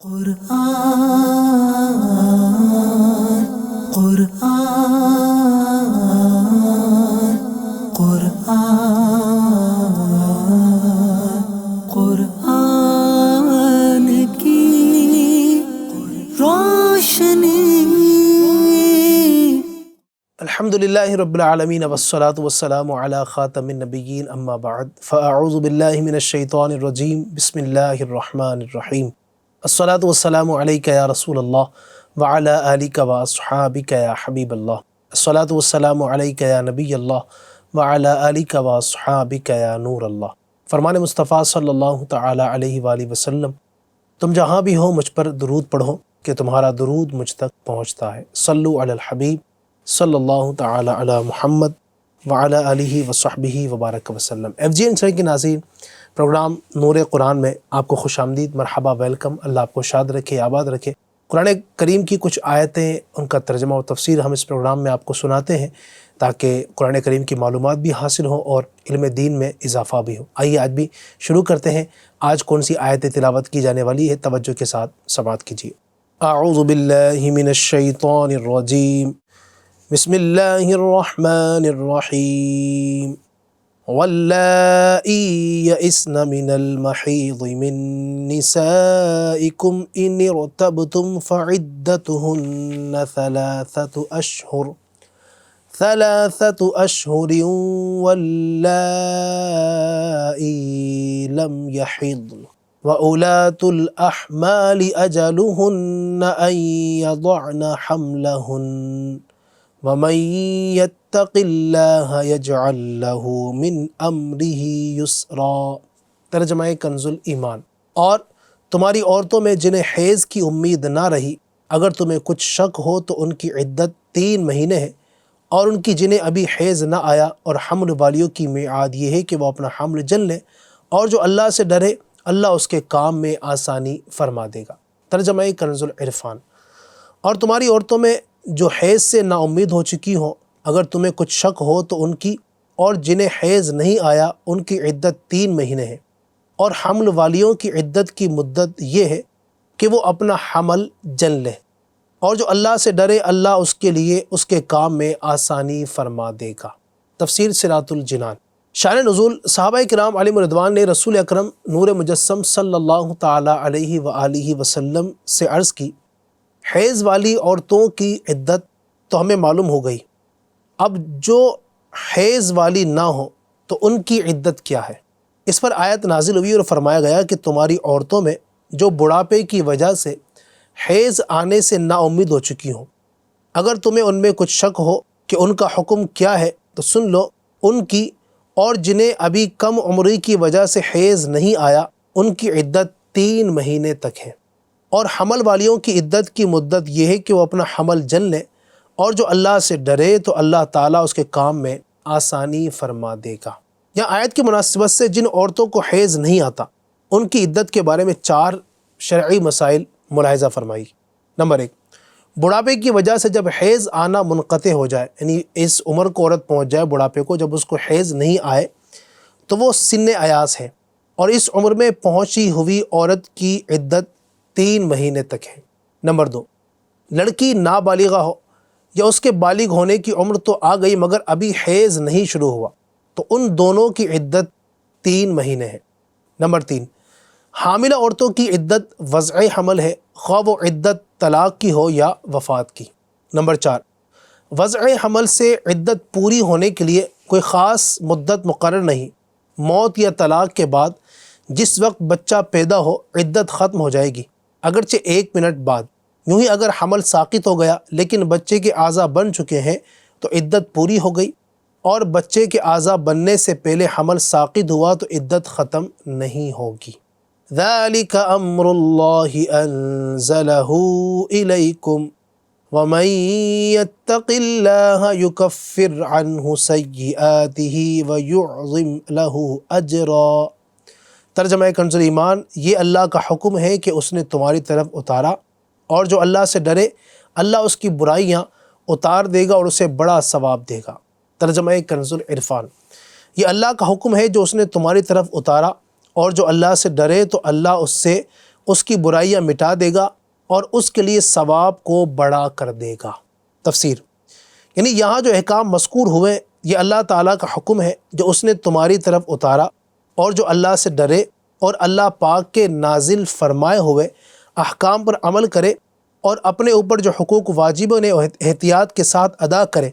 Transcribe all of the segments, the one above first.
قرآن قرآن قرآن قرآن کی روشنی۔ الحمدللہ رب العالمین والصلاة والسلام علی خاتم النبیین اما بعد فاعوذ باللہ من الشیطان الرجیم بسم اللہ الرحمن الرحیم الصلاة والسلام علیک یا رسول اللہ وعلی آلک واصحابک یا حبیب اللہ الصلاة والسلام علیک یا نبی اللہ وعلی آلک واصحابک یا نور اللہ۔ فرمان مصطفیٰ صلی اللہ تعالی علیہ وآلہ وسلم، تم جہاں بھی ہو مجھ پر درود پڑھو کہ تمہارا درود مجھ تک پہنچتا ہے۔ صلو علی الحبیب صلی اللہ تعالی علی محمد وعلی آلہ وصحبہ وبارک وسلم۔ FGN چینل کے ناظرین، پروگرام نور قرآن میں آپ کو خوش آمدید، مرحبا، ویلکم۔ اللہ آپ کو شاد رکھے، آباد رکھے۔ قرآن کریم کی کچھ آیتیں، ان کا ترجمہ اور تفسیر ہم اس پروگرام میں آپ کو سناتے ہیں تاکہ قرآن کریم کی معلومات بھی حاصل ہوں اور علم دین میں اضافہ بھی ہو۔ آئیے آج بھی شروع کرتے ہیں۔ آج کون سی آیت تلاوت کی جانے والی ہے، توجہ کے ساتھ سماعت کیجیے۔ اعوذ باللہ من الشیطان الرجیم، بسم اللہ الرحمن الرحیم۔ واللائی یئسن من المحیض من نسائکم ان ارتبتم فعدتہن ثلاثة أشهر واللائی لم يحضن وأولاة الأحمال أجلهن أن يضعن حملهن وَمَن يَتَّقِ اللَّهَ يَجْعَل لَّهُ مِنْ أَمْرِهِ يُسْرًا۔ ترجمہ کنز ایمان۔ اور تمہاری عورتوں میں جنہیں حیض کی امید نہ رہی، اگر تمہیں کچھ شک ہو تو ان کی عدت 3 مہینے ہے، اور ان کی جنہیں ابھی حیض نہ آیا، اور حمل والیوں کی میعاد یہ ہے کہ وہ اپنا حمل جن لیں، اور جو اللہ سے ڈرے اللہ اس کے کام میں آسانی فرما دے گا۔ ترجمہ کنز العرفان۔ اور تمہاری عورتوں میں جو حیض سے نا امید ہو چکی ہوں، اگر تمہیں کچھ شک ہو تو ان کی، اور جنہیں حیض نہیں آیا ان کی عدت 3 مہینے ہے، اور حمل والیوں کی عدت کی مدت یہ ہے کہ وہ اپنا حمل جن لیں، اور جو اللہ سے ڈرے اللہ اس کے لیے اس کے کام میں آسانی فرما دے گا۔ تفسیر صراط الجنان۔ شان نزول، صحابہ کرام علیہم رضوان نے رسول اکرم نور مجسم صلی اللہ تعالی علیہ وآلہ وسلم سے عرض کی، حیض والی عورتوں کی عدت تو ہمیں معلوم ہو گئی، اب جو حیض والی نہ ہو تو ان کی عدت کیا ہے؟ اس پر آیت نازل ہوئی اور فرمایا گیا کہ تمہاری عورتوں میں جو بڑھاپے کی وجہ سے حیض آنے سے نا امید ہو چکی ہوں، اگر تمہیں ان میں کچھ شک ہو کہ ان کا حکم کیا ہے تو سن لو ان کی، اور جنہیں ابھی کم عمری کی وجہ سے حیض نہیں آیا ان کی عدت 3 مہینے تک ہے، اور حمل والیوں کی عدت کی مدت یہ ہے کہ وہ اپنا حمل جن لیں، اور جو اللہ سے ڈرے تو اللہ تعالیٰ اس کے کام میں آسانی فرما دے گا۔ یہاں آیت کی مناسبت سے جن عورتوں کو حیض نہیں آتا ان کی عدت کے بارے میں 4 شرعی مسائل ملاحظہ فرمائی۔ نمبر 1، بڑھاپے کی وجہ سے جب حیض آنا منقطع ہو جائے، یعنی اس عمر کو عورت پہنچ جائے بڑھاپے کو، جب اس کو حیض نہیں آئے تو وہ سن ایاس ہے، اور اس عمر میں پہنچی ہوئی عورت کی عدت 3 مہینے تک ہے۔ نمبر 2، لڑکی نابالغہ ہو یا اس کے بالغ ہونے کی عمر تو آ گئی مگر ابھی حیض نہیں شروع ہوا تو ان دونوں کی عدت 3 مہینے ہے۔ نمبر 3، حاملہ عورتوں کی عدت وضع حمل ہے، خواہ وہ عدت طلاق کی ہو یا وفات کی۔ نمبر 4، وضع حمل سے عدت پوری ہونے کے لیے کوئی خاص مدت مقرر نہیں، موت یا طلاق کے بعد جس وقت بچہ پیدا ہو عدت ختم ہو جائے گی، اگرچہ 1 منٹ بعد۔ یوں ہی اگر حمل ساقط ہو گیا لیکن بچے کے اعضاء بن چکے ہیں تو عدت پوری ہو گئی، اور بچے کے اعضاء بننے سے پہلے حمل ساقط ہوا تو عدت ختم نہیں ہوگی۔ ذَلِكَ أَمْرُ اللَّهِ أَنزَلَهُ إِلَيْكُمْ وَمَن يَتَّقِ اللَّهَ يُكَفِّرْ عَنْهُ سَيِّئَاتِهِ وَيُعْظِمْ لَهُ أَجْرًا۔ ترجمہ کنز ایمان، یہ اللہ کا حکم ہے کہ اس نے تمہاری طرف اتارا، اور جو اللہ سے ڈرے اللہ اس کی برائیاں اتار دے گا اور اسے بڑا ثواب دے گا۔ ترجمہ کنز العرفان۔ یہ اللہ کا حکم ہے جو اس نے تمہاری طرف اتارا، اور جو اللہ سے ڈرے تو اللہ اس سے اس کی برائیاں مٹا دے گا اور اس کے لیے ثواب کو بڑا کر دے گا۔ تفسیر یعنی یہاں جو احکام مذکور ہوئے یہ اللہ تعالیٰ کا حکم ہے جو اس نے تمہاری طرف اتارا، اور جو اللہ سے ڈرے اور اللہ پاک کے نازل فرمائے ہوئے احکام پر عمل کرے اور اپنے اوپر جو حقوق واجب نے احتیاط کے ساتھ ادا کرے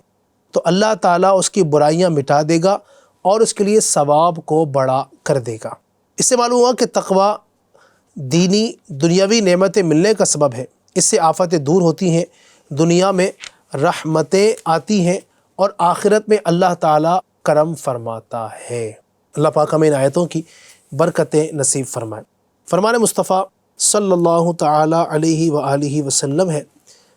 تو اللہ تعالیٰ اس کی برائیاں مٹا دے گا اور اس کے لیے ثواب کو بڑا کر دے گا۔ اس سے معلوم ہوا کہ تقوی دینی دنیاوی نعمتیں ملنے کا سبب ہے، اس سے آفتیں دور ہوتی ہیں، دنیا میں رحمتیں آتی ہیں اور آخرت میں اللہ تعالیٰ کرم فرماتا ہے۔ اللہ پاک ہمیں ان آیتوں کی برکتیں نصیب فرمائے۔ فرمان مصطفیٰ صلی اللہ تعالیٰ علیہ وآلہ وسلم ہے،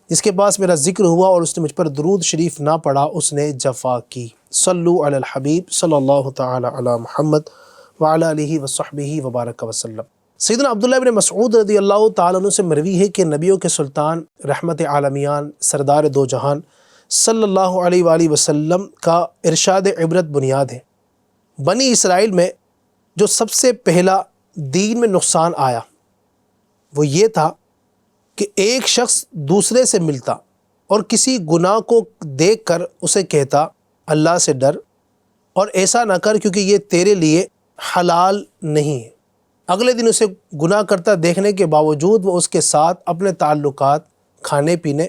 جس کے پاس میرا ذکر ہوا اور اس نے مجھ پر درود شریف نہ پڑھا اس نے جفا کی۔ صلو علی الحبیب صلی اللہ تعالیٰ علی محمد وعلی آلہ وصحبہ وبارک وسلم۔ سیدنا عبداللہ بن مسعود رضی اللہ تعالیٰ عنہ سے مروی ہے کہ نبیوں کے سلطان رحمت عالمیان سردار دو جہان صلی اللہ علیہ وآلہ وسلم کا ارشاد عبرت بنیاد ہے۔ بنی اسرائیل میں جو سب سے پہلا دین میں نقصان آیا وہ یہ تھا کہ ایک شخص دوسرے سے ملتا اور کسی گناہ کو دیکھ کر اسے کہتا اللہ سے ڈر اور ایسا نہ کر کیونکہ یہ تیرے لیے حلال نہیں ہے۔ اگلے دن اسے گناہ کرتا دیکھنے کے باوجود وہ اس کے ساتھ اپنے تعلقات، کھانے پینے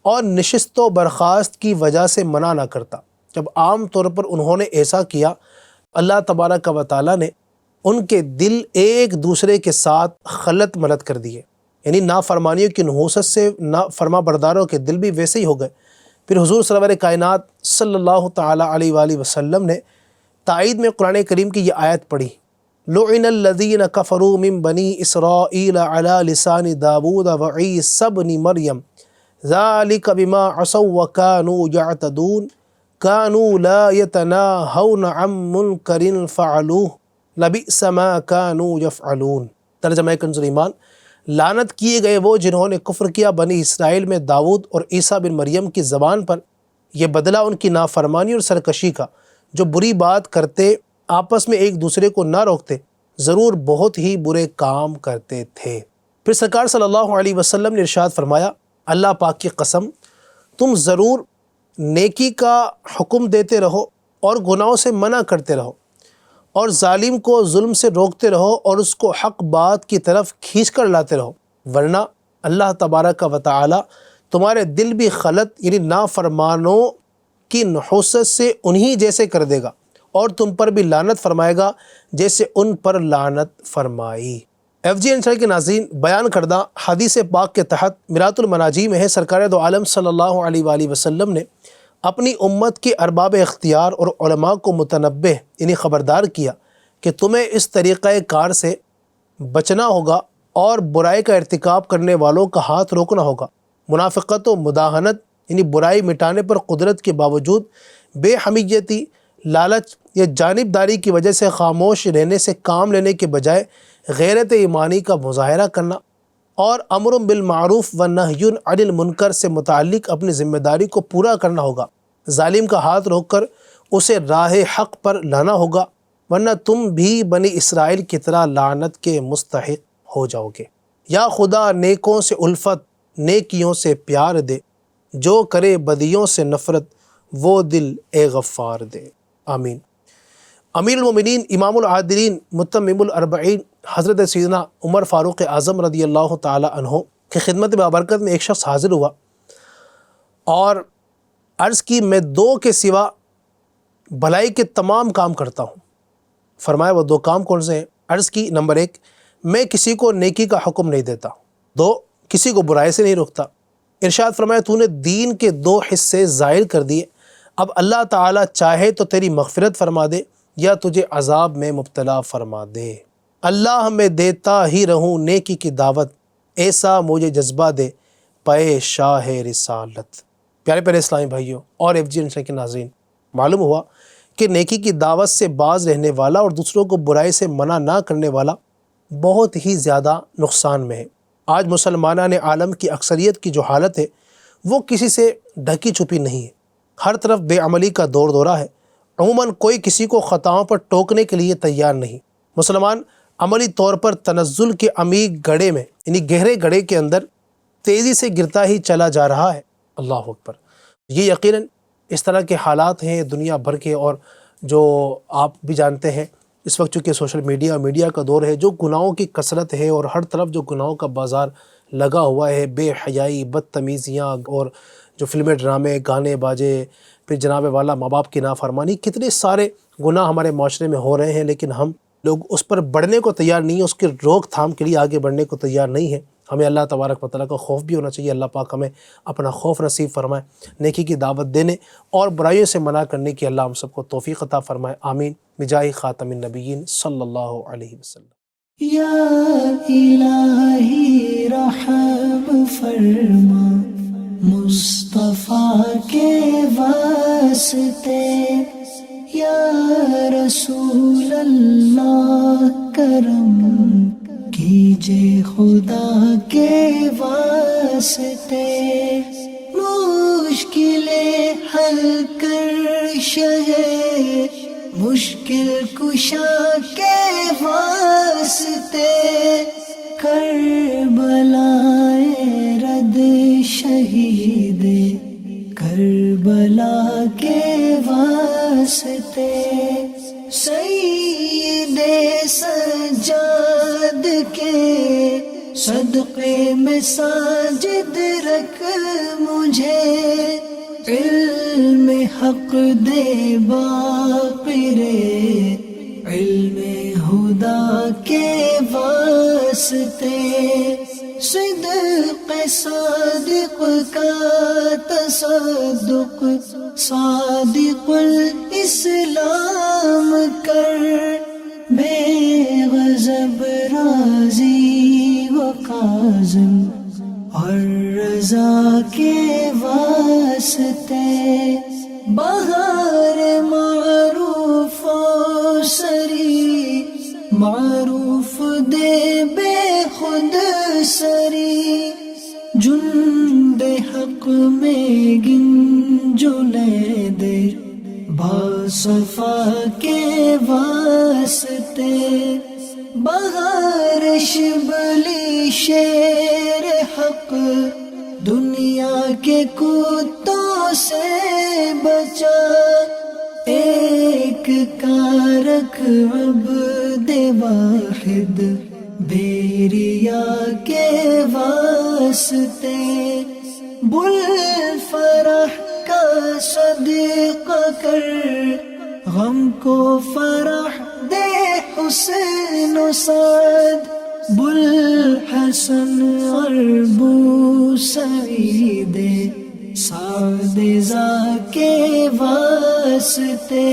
اور نشست و برخاست کی وجہ سے منع نہ کرتا۔ جب عام طور پر انہوں نے ایسا کیا اللہ تبارک و تعالیٰ نے ان کے دل ایک دوسرے کے ساتھ خلط ملط کر دیے، یعنی نافرمانیوں کی نحوست سے فرما برداروں کے دل بھی ویسے ہی ہو گئے۔ پھر حضور سرور کائنات صلی اللہ تعالیٰ علیہ وآلہ وسلم نے تائید میں قرآن کریم کی یہ آیت پڑھی، لعن الذین کفروا من بنی اسرائیل علی لسان داود وعیسی ابن مریم ذالک بما عصوا وکانوا یعتدون کانوا لا یتناہون عن منکر فعلوہ لبئس ما کانوا یفعلون۔ ترجمہ کنز ایمان، لعنت کیے گئے وہ جنہوں نے کفر کیا بنی اسرائیل میں داؤد اور عیسیٰ بن مریم کی زبان پر، یہ بدلہ ان کی نافرمانی اور سرکشی کا، جو بری بات کرتے آپس میں ایک دوسرے کو نہ روکتے، ضرور بہت ہی برے کام کرتے تھے۔ پھر سرکار صلی اللہ علیہ وسلم نے ارشاد فرمایا، اللہ پاک کی قسم تم ضرور نیکی کا حکم دیتے رہو اور گناہوں سے منع کرتے رہو اور ظالم کو ظلم سے روکتے رہو اور اس کو حق بات کی طرف کھینچ کر لاتے رہو، ورنہ اللہ تبارک و تعالی تمہارے دل بھی خلط یعنی نافرمانوں کی نحوست سے انہی جیسے کر دے گا اور تم پر بھی لعنت فرمائے گا جیسے ان پر لعنت فرمائی۔ ایف جی این چینل کے ناظرین، بیان کردہ حدیث پاک کے تحت میرات المناجی میں ہے سرکار دو عالم صلی اللہ علیہ وآلہ وسلم نے اپنی امت کے ارباب اختیار اور علماء کو متنبہ یعنی خبردار کیا کہ تمہیں اس طریقہ کار سے بچنا ہوگا اور برائی کا ارتکاب کرنے والوں کا ہاتھ روکنا ہوگا۔ منافقت و مداہنت یعنی برائی مٹانے پر قدرت کے باوجود بے حمیتی، لالچ یا جانبداری کی وجہ سے خاموش رہنے سے کام لینے کے بجائے غیرت ایمانی کا مظاہرہ کرنا اور امر بالمعروف و نہی عن المنکر سے متعلق اپنی ذمہ داری کو پورا کرنا ہوگا۔ ظالم کا ہاتھ روک کر اسے راہ حق پر لانا ہوگا، ورنہ تم بھی بنی اسرائیل کی طرح لعنت کے مستحق ہو جاؤ گے۔ یا خدا نیکوں سے الفت، نیکیوں سے پیار دے، جو کرے بدیوں سے نفرت، وہ دل اے غفار دے۔ آمین۔ امیر المومنین، امام العادلین، متمم الاربعین حضرت سیدنا عمر فاروق اعظم رضی اللہ تعالی عنہ کی خدمت بابرکت میں ایک شخص حاضر ہوا اور عرض کی، میں دو کے سوا بھلائی کے تمام کام کرتا ہوں۔ فرمایا وہ دو کام کون سے ہیں؟ عرض کی، نمبر 1، میں کسی کو نیکی کا حکم نہیں دیتا، 2، کسی کو برائی سے نہیں روکتا۔ ارشاد فرمایا، تو نے دین کے 2 حصے ظاہر کر دیے، اب اللہ تعالیٰ چاہے تو تیری مغفرت فرما دے یا تجھے عذاب میں مبتلا فرما دے۔ اللہ میں دیتا ہی رہوں نیکی کی دعوت، ایسا مجھے جذبہ دے پے شاہ رسالت۔ پیارے پیارے اسلامی بھائیوں اور ایف جی این کے ناظرین، معلوم ہوا کہ نیکی کی دعوت سے باز رہنے والا اور دوسروں کو برائی سے منع نہ کرنے والا بہت ہی زیادہ نقصان میں ہے۔ آج مسلمانان عالم کی اکثریت کی جو حالت ہے وہ کسی سے ڈھکی چھپی نہیں ہے، ہر طرف بے عملی کا دور دورہ ہے، عموماً کوئی کسی کو خطاؤں پر ٹوکنے کے لیے تیار نہیں۔ مسلمان عملی طور پر تنزل کے عمیق گڑھے میں یعنی گہرے گڑھے کے اندر تیزی سے گرتا ہی چلا جا رہا ہے۔ اللہ اکبر۔ یہ یقیناً اس طرح کے حالات ہیں دنیا بھر کے، اور جو آپ بھی جانتے ہیں اس وقت چونکہ سوشل میڈیا کا دور ہے، جو گناہوں کی کثرت ہے اور ہر طرف جو گناہوں کا بازار لگا ہوا ہے، بے حیائی، بدتمیزیاں، اور جو فلمیں، ڈرامے، گانے باجے، پھر جناب والا ماں باپ کی نافرمانی، کتنے سارے گناہ ہمارے معاشرے میں ہو رہے ہیں، لیکن ہم لوگ اس پر بڑھنے کو تیار نہیں ہیں، اس کی روک تھام کے لیے آگے بڑھنے کو تیار نہیں ہیں۔ ہمیں اللہ تبارک و تعالیٰ کا خوف بھی ہونا چاہیے۔ اللہ پاک ہمیں اپنا خوف نصیب فرمائے، نیکی کی دعوت دینے اور برائیوں سے منع کرنے کی اللہ ہم سب کو توفیق عطا فرمائے، آمین، بجاہ خاتم النبیین صلی اللہ علیہ وسلم۔ یا الہی رحم فرما مصطفیٰ کے واسطے، یا رسول اللہ کرم کیجے خدا کے واسطے، مشکلیں حل کر شہے مشکل کشا کے واسطے، کربلائے رد شہید کربلا کے واسطے، سید سجاد کے صدقے میں ساجد رکھ مجھے، علم حق دے باقر علم خدا کے واسطے، صدق صادق کا تصدق صادق الاسلام کر، بے غضب راضی و کاظم اور رضا کے واسطے، بہار معروف و سری معروف دے بے خود سری، جند حق میں گنجلے دے باصفا کے واسطے، بہار شبلی شیر حق دنیا کے کتوں سے بچا، ایک کارک عبد واحد بیریا کے واسطے، بل فرح کا صدقہ کر غم کو فرح دے حسن و سعد، بل حسن اور بو سعید سعد زا کے واسطے،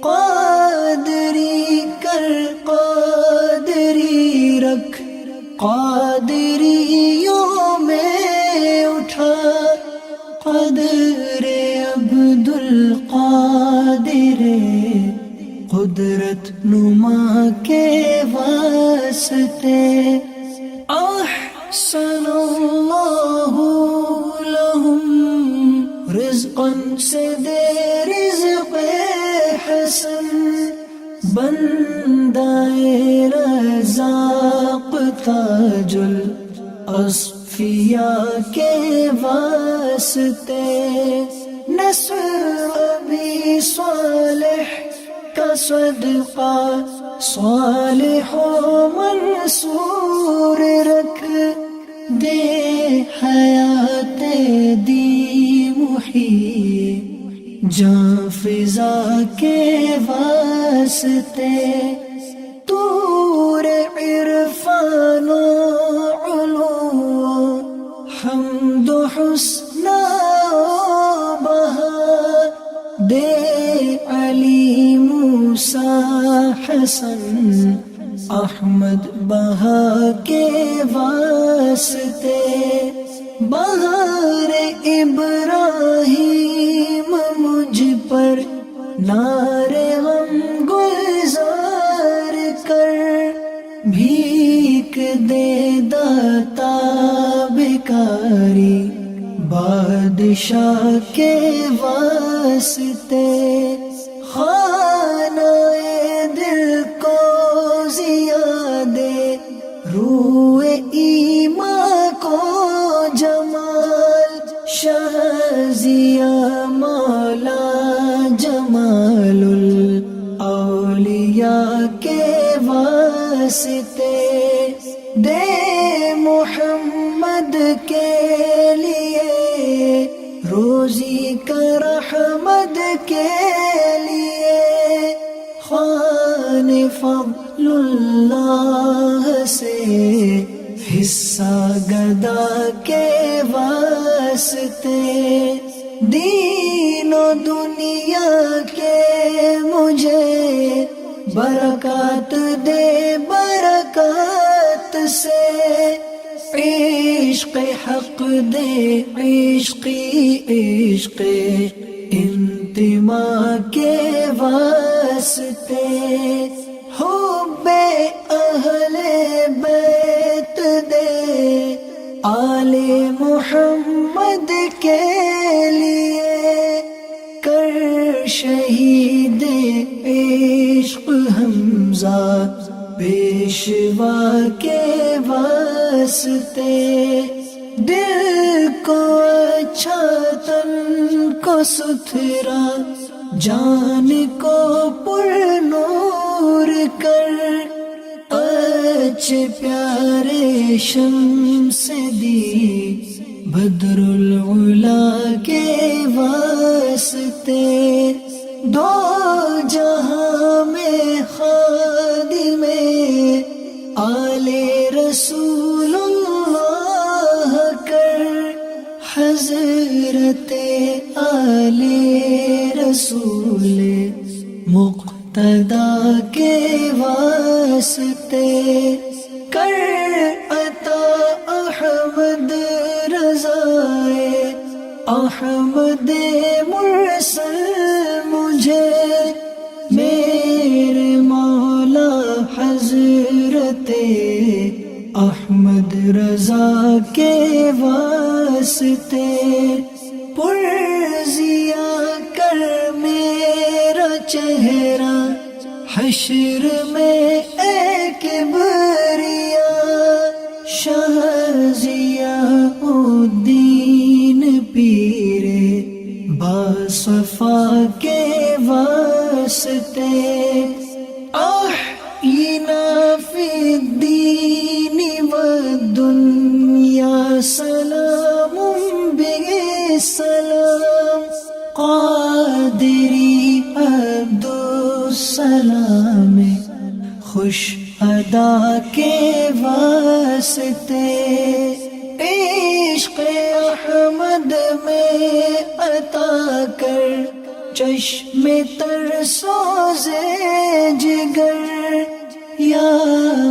قادری کر قادری رکھ قادریوں میں اٹھا، قدر عبد القادر قدرت نما کے واسطے، احسن اللہ لہم رزقا سے دے رزق حسن، بندہ رزاق تاج الاصفیاء کے واسطے، نصر ابی صالح کا صدقہ صالح و منصور رکھ، دے حیات دی محیی جاں فضا کے واسطے، طور عرفان و علو حمد و حسن و بہا، دے علی موسیٰ حسن احمد بہا کے واسطے، بہار ابراہیم مجھ پر نار غم گلزار کر، بھیک دے داتا بیکاری بادشاہ کے واسطے، خانہ دل کو ضیا کے لیے، روزی کا رحمت کے لیے، خوان فضل اللہ سے حصہ گدا کے واسطے، دین و دنیا کے مجھے برکات دے برکات سے، عشق حق دے عشقی عشق انتماء کے واسطے، حب اہل بیت دے آل محمد کے لیے، کر شہید عشق حمزہ پیشوا کے واسطے، دل کو اچھا تن کو ستھرا جان کو پر نور کر، اچھے پیارے شمس دی بدر العلا کے واسطے، دو جہاں میں خادم آل رسول اللہ کر، حضرت آل رسول مقتدا کے واسطے، کر عطا احمد رضائے احمد مرسل مجھے، میرے مولا حضرت احمد رضا کے واسطے، پرزیا کر میرا چہرہ حشر میں اے کبریا، شاہ ضیاء الدین پیرے باصفا کے واسطے، احینا فی الدین والدنیا سلام بالسلام، قادری عبدالسلام خوش ادا کے واسطے، عشق احمد میں عطا کر چشم تر سوزے جگر، یا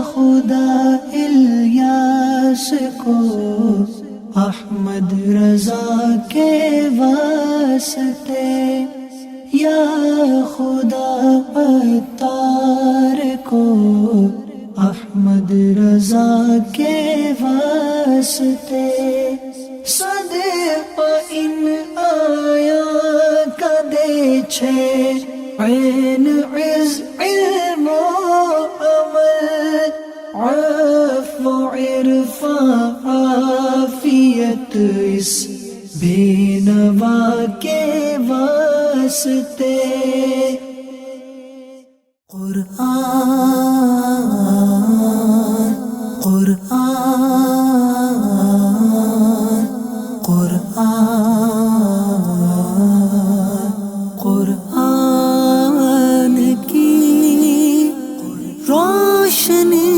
خدا الیاس کو احمد رضا کے واسطے، یا خدا عطار کو احمد رضا کے واسطے، صدقہ ان آیا کا دے چھے عین عز علم و عمل، عفو عرفان عافیت اس بے نوا کے واسطے، قرآن قرآن قرآن قرآن کی روشنی